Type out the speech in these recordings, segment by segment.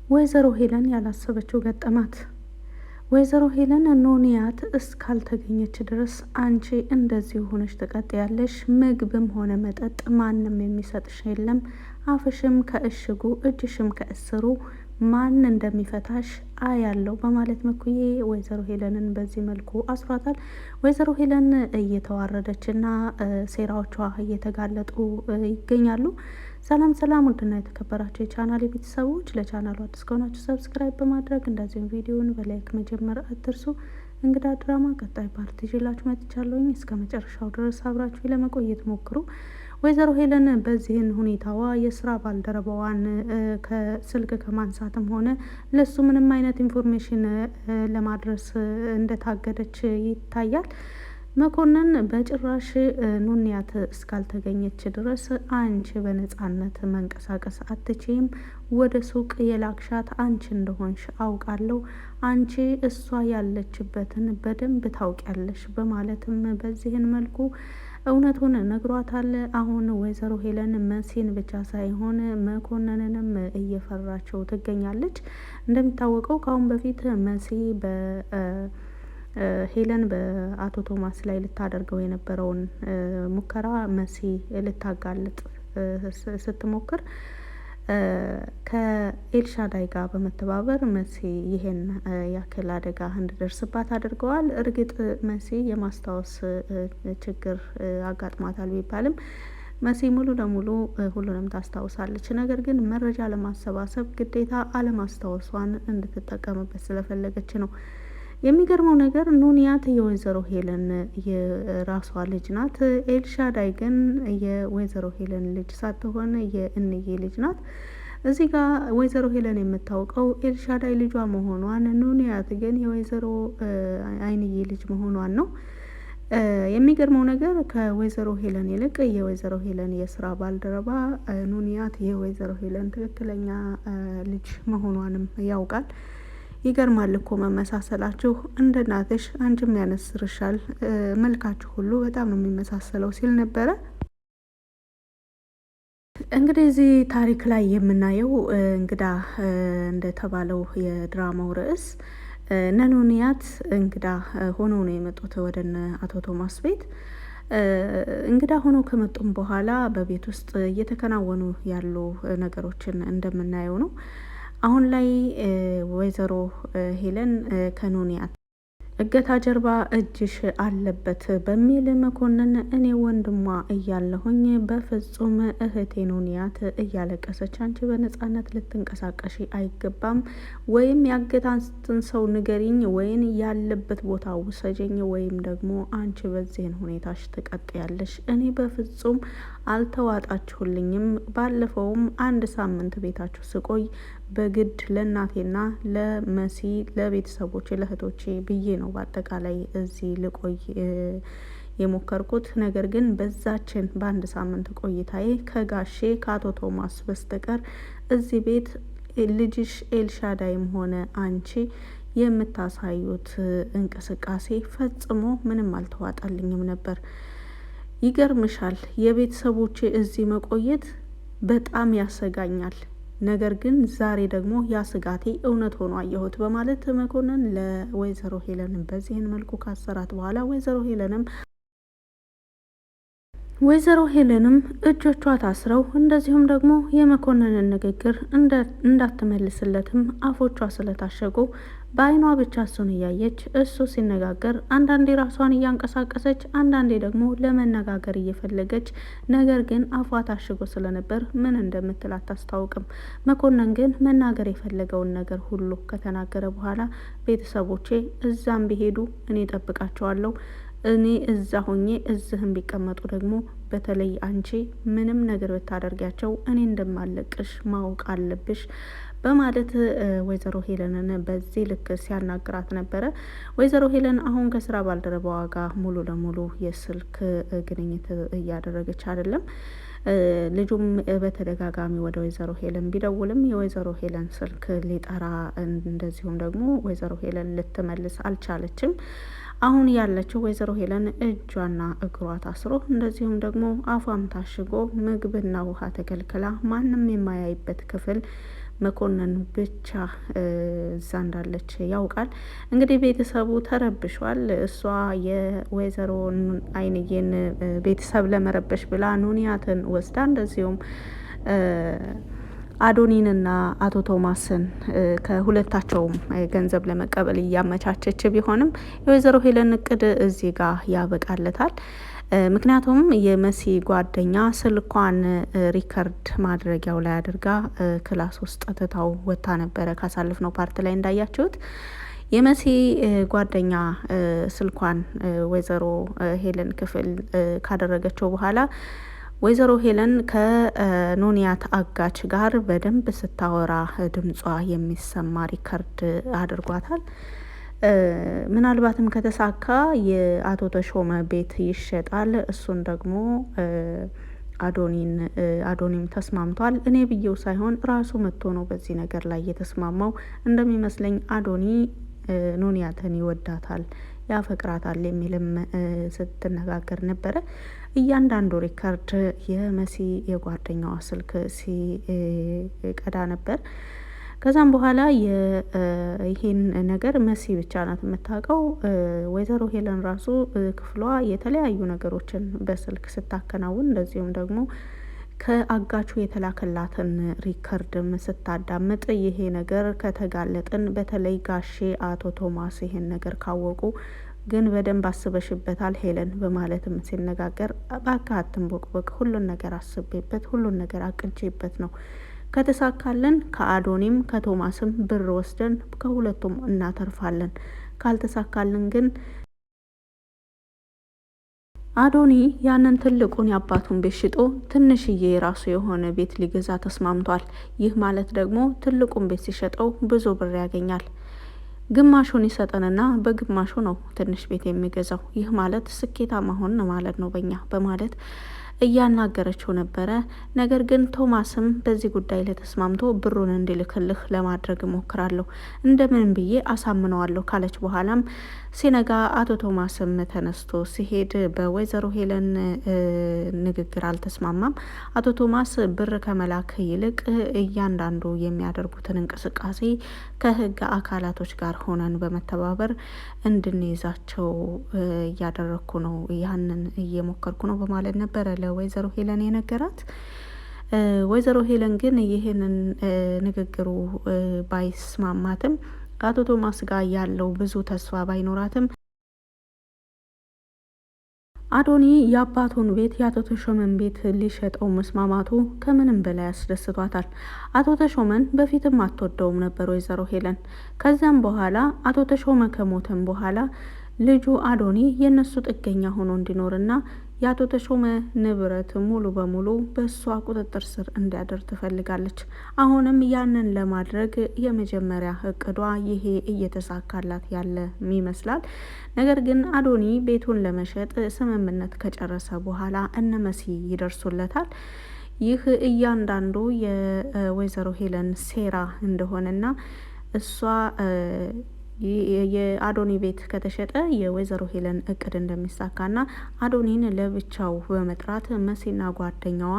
ወይዘሮ ሄለን ያላሰበችው ገጠማት። ወይዘሮ ሄለን ኑንያት እስካልተገኘች ድረስ አንቺ እንደዚህ ሆነሽ ትቀጥያለሽ፣ ምግብም ሆነ መጠጥ ማንም የሚሰጥሽ የለም፣ አፍሽም ከእሽጉ እጅሽም ከእስሩ ማን እንደሚፈታሽ አያለው በማለት መኩዬ ወይዘሮ ሄለንን በዚህ መልኩ አስሯታል። ወይዘሮ ሄለን እየተዋረደችና ሴራዎቿ እየተጋለጡ ይገኛሉ። ሰላም ሰላም፣ ውድና የተከበራችሁ የቻናል ቤተሰቦች፣ ለቻናሉ አዲስ ከሆናችሁ ሰብስክራይብ በማድረግ እንደዚሁም ቪዲዮውን በላይክ መጀመር አትርሱ። እንግዳ ድራማ ቀጣይ ፓርት ይዤላችሁ መጥቻለሁኝ። እስከ መጨረሻው ድረስ አብራችሁ ለመቆየት ሞክሩ። ወይዘሮ ሄለን በዚህን ሁኔታዋ የስራ ባልደረባዋን ከስልክ ከማንሳትም ሆነ ለሱ ምንም አይነት ኢንፎርሜሽን ለማድረስ እንደታገደች ይታያል። መኮንን በጭራሽ ኑንያት እስካልተገኘች ድረስ አንቺ በነጻነት መንቀሳቀስ አትችይም፣ ወደ ሱቅ የላክሻት አንቺ እንደሆንሽ አውቃለሁ፣ አንቺ እሷ ያለችበትን በደንብ ታውቂያለሽ በማለትም በዚህን መልኩ እውነቱን ነግሯታል። አሁን ወይዘሮ ሄለን መሲን ብቻ ሳይሆን መኮንንንም እየፈራቸው ትገኛለች። እንደሚታወቀው ከአሁን በፊት መሲ ሄለን በአቶ ቶማስ ላይ ልታደርገው የነበረውን ሙከራ መሲ ልታጋልጥ ስትሞክር ከኤልሻዳይ ጋር በመተባበር መሲ ይሄን ያክል አደጋ እንዲደርስባት አድርገዋል። እርግጥ መሲ የማስታወስ ችግር አጋጥሟታል ቢባልም መሲ ሙሉ ለሙሉ ሁሉንም ታስታውሳለች። ነገር ግን መረጃ ለማሰባሰብ ግዴታ አለማስታወሷን እንድትጠቀምበት ስለፈለገች ነው። የሚገርመው ነገር ኑንያት የወይዘሮ ሄለን የራሷ ልጅ ናት። ኤልሻዳይ ግን የወይዘሮ ሄለን ልጅ ሳትሆን የእንዬ ልጅ ናት። እዚህ ጋር ወይዘሮ ሄለን የምታውቀው ኤልሻዳይ ልጇ መሆኗን፣ ኑንያት ግን የወይዘሮ አይንዬ ልጅ መሆኗን ነው። የሚገርመው ነገር ከወይዘሮ ሄለን ይልቅ የወይዘሮ ሄለን የስራ ባልደረባ ኑንያት የወይዘሮ ሄለን ትክክለኛ ልጅ መሆኗንም ያውቃል። ይገርማል እኮ መመሳሰላችሁ፣ እንደ እናትሽ አንቺም ያነስርሻል፣ መልካችሁ ሁሉ በጣም ነው የሚመሳሰለው ሲል ነበረ። እንግዲህ እዚህ ታሪክ ላይ የምናየው እንግዳ እንደተባለው የድራማው ርዕስ እነ ኑንያት እንግዳ ሆኖ ነው የመጡት ወደ አቶ ቶማስ ቤት። እንግዳ ሆኖ ከመጡም በኋላ በቤት ውስጥ እየተከናወኑ ያሉ ነገሮችን እንደምናየው ነው። አሁን ላይ ወይዘሮ ሄለን ከኑንያት እገታ ጀርባ እጅሽ አለበት በሚል መኮንን እኔ ወንድሟ እያለሁኝ በፍጹም እህቴ ኑንያት እያለቀሰች አንቺ በነጻነት ልትንቀሳቀሺ አይገባም፣ ወይም ያገታትን ሰው ንገሪኝ፣ ወይም ያለበት ቦታ ውሰጀኝ፣ ወይም ደግሞ አንቺ በዚህን ሁኔታሽ ትቀጥያለሽ። እኔ በፍጹም አልተዋጣችሁልኝም። ባለፈውም አንድ ሳምንት ቤታችሁ ስቆይ በግድ ለእናቴና ለመሲ ለቤተሰቦቼ ለእህቶቼ ብዬ ነው በአጠቃላይ እዚህ ልቆይ የሞከርኩት። ነገር ግን በዛችን በአንድ ሳምንት ቆይታዬ ከጋሼ ከአቶ ቶማስ በስተቀር እዚህ ቤት ልጅሽ ኤልሻዳይም ሆነ አንቺ የምታሳዩት እንቅስቃሴ ፈጽሞ ምንም አልተዋጣልኝም ነበር። ይገርምሻል፣ የቤተሰቦቼ እዚህ መቆየት በጣም ያሰጋኛል። ነገር ግን ዛሬ ደግሞ ያ ስጋቴ እውነት ሆኖ አየሁት በማለት መኮንን ለወይዘሮ ሄለን በዚህን መልኩ ካሰራት በኋላ ወይዘሮ ሄለንም እጆቿ ታስረው እንደዚሁም ደግሞ የመኮንንን ንግግር እንዳትመልስለትም አፎቿ ስለታሸጉ በአይኗ ብቻ እሱን እያየች እሱ ሲነጋገር አንዳንዴ ራሷን እያንቀሳቀሰች አንዳንዴ ደግሞ ለመነጋገር እየፈለገች ነገር ግን አፏ ታሽጎ ስለነበር ምን እንደምትል አታስታውቅም። መኮንን ግን መናገር የፈለገውን ነገር ሁሉ ከተናገረ በኋላ ቤተሰቦቼ እዛም ቢሄዱ እኔ ጠብቃቸዋለሁ፣ እኔ እዛ ሆኜ እዚህም ቢቀመጡ ደግሞ በተለይ አንቺ ምንም ነገር ብታደርጊያቸው እኔ እንደማለቅሽ ማወቅ አለብሽ በማለት ወይዘሮ ሄለንን በዚህ ልክ ሲያናግራት ነበረ። ወይዘሮ ሄለን አሁን ከስራ ባልደረባዋ ጋር ሙሉ ለሙሉ የስልክ ግንኙነት እያደረገች አይደለም። ልጁም በተደጋጋሚ ወደ ወይዘሮ ሄለን ቢደውልም የወይዘሮ ሄለን ስልክ ሊጠራ እንደዚሁም ደግሞ ወይዘሮ ሄለን ልትመልስ አልቻለችም። አሁን ያለችው ወይዘሮ ሄለን እጇና እግሯ ታስሮ እንደዚሁም ደግሞ አፏም ታሽጎ ምግብና ውሃ ተከልክላ ማንም የማያይበት ክፍል መኮንን ብቻ እዛ እንዳለች ያውቃል። እንግዲህ ቤተሰቡ ተረብሿል። እሷ የወይዘሮ አይንዬን ቤተሰብ ለመረበሽ ብላ ኑንያትን ወስዳ እንደዚሁም አዶኒንና አቶ ቶማስን ከሁለታቸውም ገንዘብ ለመቀበል እያመቻቸች ቢሆንም የወይዘሮ ሄለን እቅድ እዚህ ጋር ያበቃለታል። ምክንያቱም የመሲ ጓደኛ ስልኳን ሪከርድ ማድረጊያው ላይ አድርጋ ክላስ ውስጥ ትታው ወጥታ ነበረ። ካሳለፍነው ፓርት ላይ እንዳያችሁት የመሲ ጓደኛ ስልኳን ወይዘሮ ሄለን ክፍል ካደረገችው በኋላ ወይዘሮ ሄለን ከኑንያት አጋች ጋር በደንብ ስታወራ ድምጿ የሚሰማ ሪከርድ አድርጓታል። ምናልባትም ከተሳካ የአቶ ተሾመ ቤት ይሸጣል። እሱን ደግሞ አዶኒም ተስማምቷል። እኔ ብዬው ሳይሆን ራሱ መጥቶ ነው በዚህ ነገር ላይ የተስማማው። እንደሚመስለኝ አዶኒ ኑንያትን ይወዳታል፣ ያፈቅራታል የሚልም ስትነጋገር ነበረ። እያንዳንዱ ሪከርድ የመሲ የጓደኛዋ ስልክ ሲቀዳ ነበር። ከዛም በኋላ ይሄን ነገር መሲ ብቻ ናት የምታውቀው። ወይዘሮ ሄለን ራሱ ክፍሏ የተለያዩ ነገሮችን በስልክ ስታከናውን እንደዚሁም ደግሞ ከአጋቹ የተላከላትን ሪከርድም ስታዳምጥ ይሄ ነገር ከተጋለጥን በተለይ ጋሼ አቶ ቶማስ ይሄን ነገር ካወቁ ግን በደንብ አስበሽበታል ሄለን በማለትም ሲነጋገር ባካትን ቦቅቦቅ ሁሉን ነገር አስቤበት ሁሉን ነገር አቅጄበት ነው። ከተሳካልን ከአዶኒም ከቶማስም ብር ወስደን ከሁለቱም እናተርፋለን። ካልተሳካልን ግን አዶኒ ያንን ትልቁን የአባቱን ቤት ሽጦ ትንሽዬ የራሱ የሆነ ቤት ሊገዛ ተስማምቷል። ይህ ማለት ደግሞ ትልቁን ቤት ሲሸጠው ብዙ ብር ያገኛል። ግማሹን ይሰጠንና በግማሹ ነው ትንሽ ቤት የሚገዛው። ይህ ማለት ስኬታማ ሆን ማለት ነው በኛ በማለት እያናገረችው ነበረ። ነገር ግን ቶማስም በዚህ ጉዳይ ላይ ተስማምቶ ብሩን እንዲልክልህ ለማድረግ እሞክራለሁ፣ እንደምን ብዬ አሳምነዋለሁ ካለች በኋላም ሲነጋ አቶ ቶማስም ተነስቶ ሲሄድ በወይዘሮ ሄለን ንግግር አልተስማማም። አቶ ቶማስ ብር ከመላክ ይልቅ እያንዳንዱ የሚያደርጉትን እንቅስቃሴ ከህግ አካላቶች ጋር ሆነን በመተባበር እንድንይዛቸው እያደረግኩ ነው፣ ያንን እየሞከርኩ ነው በማለት ነበረ ለወይዘሮ ሄለን የነገራት። ወይዘሮ ሄለን ግን ይህንን ንግግሩ ባይስማማትም ከአቶ ቶማስ ጋር ያለው ብዙ ተስፋ ባይኖራትም አዶኒ የአባቱን ቤት የአቶ ተሾመን ቤት ሊሸጠው መስማማቱ ከምንም በላይ አስደስቷታል። አቶ ተሾመን በፊትም አትወደውም ነበር ወይዘሮ ሄለን። ከዚያም በኋላ አቶ ተሾመ ከሞተም በኋላ ልጁ አዶኒ የነሱ ጥገኛ ሆኖ እንዲኖርና የአቶ ተሾመ ንብረት ሙሉ በሙሉ በእሷ ቁጥጥር ስር እንዲያደር ትፈልጋለች። አሁንም ያንን ለማድረግ የመጀመሪያ እቅዷ ይሄ እየተሳካላት ያለ ይመስላል። ነገር ግን አዶኒ ቤቱን ለመሸጥ ስምምነት ከጨረሰ በኋላ እነ መሲ ይደርሱለታል። ይህ እያንዳንዱ የወይዘሮ ሄለን ሴራ እንደሆነና እሷ የአዶኒ ቤት ከተሸጠ የወይዘሮ ሄለን እቅድ እንደሚሳካና አዶኒን ለብቻው በመጥራት መሲና ጓደኛዋ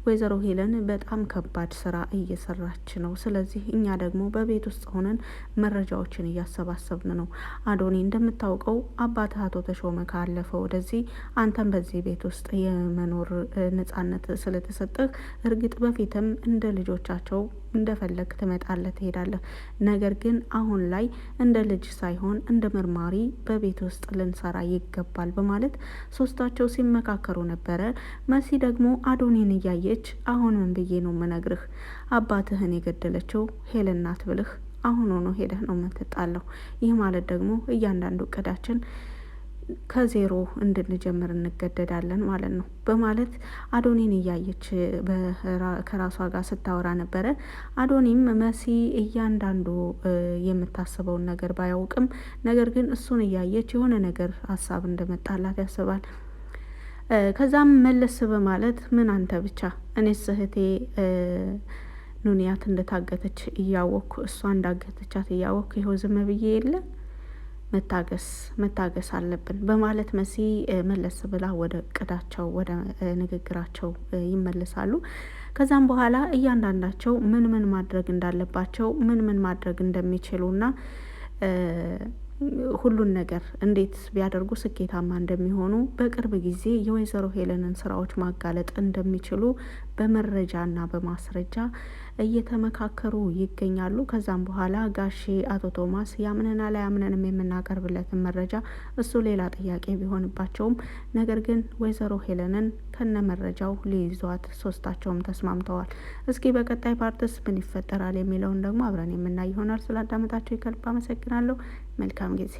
ወይዘሮ ሄለን በጣም ከባድ ስራ እየሰራች ነው፣ ስለዚህ እኛ ደግሞ በቤት ውስጥ ሆነን መረጃዎችን እያሰባሰብን ነው። አዶኒ እንደምታውቀው አባትህ አቶ ተሾመ ካለፈ ወደዚህ አንተም በዚህ ቤት ውስጥ የመኖር ነጻነት ስለተሰጠህ እርግጥ በፊትም እንደ ልጆቻቸው እንደፈለግ ትመጣለህ ትሄዳለህ። ነገር ግን አሁን ላይ እንደ ልጅ ሳይሆን እንደ መርማሪ በቤት ውስጥ ልንሰራ ይገባል በማለት ሶስታቸው ሲመካከሩ ነበረ። መሲ ደግሞ አዶኒን እያየች አሁን ምን ብዬ ነው የምነግርህ? አባትህን የገደለችው ሄለን ናት ብልህ አሁን ሆኖ ሄደህ ነው የምትጣለው። ይህ ማለት ደግሞ እያንዳንዱ እቅዳችን ከዜሮ እንድንጀምር እንገደዳለን ማለት ነው በማለት አዶኒን እያየች ከራሷ ጋር ስታወራ ነበረ። አዶኒም መሲ እያንዳንዱ የምታስበውን ነገር ባያውቅም ነገር ግን እሱን እያየች የሆነ ነገር ሀሳብ እንደመጣላት ያስባል። ከዛም መለስ በማለት ምን አንተ ብቻ እኔስ እህቴ ኑንያት እንደታገተች እያወቅኩ እሷ እንዳገተቻት እያወቅኩ ይኸው ዝም ብዬ የለ መታገስ አለብን በማለት መሲ መለስ ብላ ወደ እቅዳቸው ወደ ንግግራቸው ይመለሳሉ። ከዛም በኋላ እያንዳንዳቸው ምን ማድረግ እንዳለባቸው ምን ማድረግ እንደሚችሉና ሁሉን ነገር እንዴት ቢያደርጉ ስኬታማ እንደሚሆኑ በቅርብ ጊዜ የወይዘሮ ሄለንን ስራዎች ማጋለጥ እንደሚችሉ በመረጃና በማስረጃ እየተመካከሩ ይገኛሉ። ከዛም በኋላ ጋሼ አቶ ቶማስ ያምነናል አያምነንም የምናቀርብለትን መረጃ እሱ ሌላ ጥያቄ ቢሆንባቸውም ነገር ግን ወይዘሮ ሄለንን ከነ መረጃው ሊይዟት ሶስታቸውም ተስማምተዋል። እስኪ በቀጣይ ፓርትስ ምን ይፈጠራል የሚለውን ደግሞ አብረን የምናይ ይሆናል። ስላዳመጣችሁ ከልብ አመሰግናለሁ። መልካም ጊዜ